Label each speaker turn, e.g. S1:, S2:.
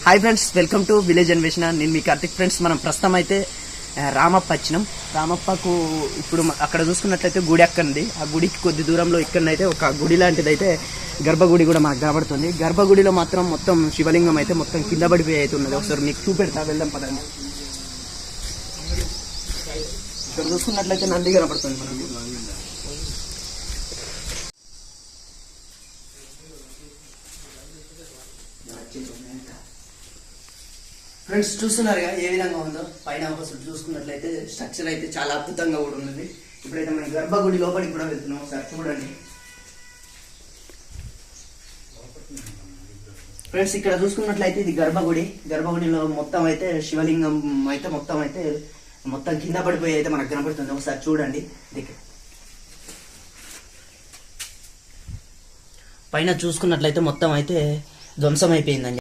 S1: Hi friends, welcome to village అన్వేషణ. నేను మీ Karthik. Friends, మనం ప్రస్తుతం అయితే రామప్ప వచ్చినాం. రామప్పకు ఇప్పుడు అక్కడ చూసుకున్నట్లయితే గుడి అక్కడండి. ఆ గుడికి కొద్ది దూరంలో ఇక్కడనైతే ఒక గుడి లాంటిది అయితే గర్భగుడి కూడా మనకు కనబడుతుంది. గర్భగుడిలో మాత్రం మొత్తం శివలింగం అయితే మొత్తం కింద పడిపోయి అయితే ఉన్నది. ఒకసారి మీకు చూపెడతా, వెళ్దాం పదండి. ఇక్కడ చూసుకున్నట్లయితే నంది కనబడుతుంది మనకు. ఫ్రెండ్స్, చూస్తున్నారుగా ఏ విధంగా ఉందో. పైన ఒకసారి చూసుకున్నట్లయితే స్ట్రక్చర్ అయితే చాలా అద్భుతంగా కూడా ఉన్నది. ఇప్పుడైతే మనం గర్భగుడి లోపలికి కూడా వెళ్తున్నాం. ఒకసారి చూడండి ఫ్రెండ్స్. ఇక్కడ చూసుకున్నట్లయితే ఇది గర్భగుడి. గర్భగుడిలో మొత్తం అయితే శివలింగం అయితే మొత్తం కింద పడిపోయి అయితే మనకు కనపడుతుంది. ఒకసారి చూడండి. పైన చూసుకున్నట్లయితే మొత్తం అయితే ధ్వంసం అయిపోయిందండి.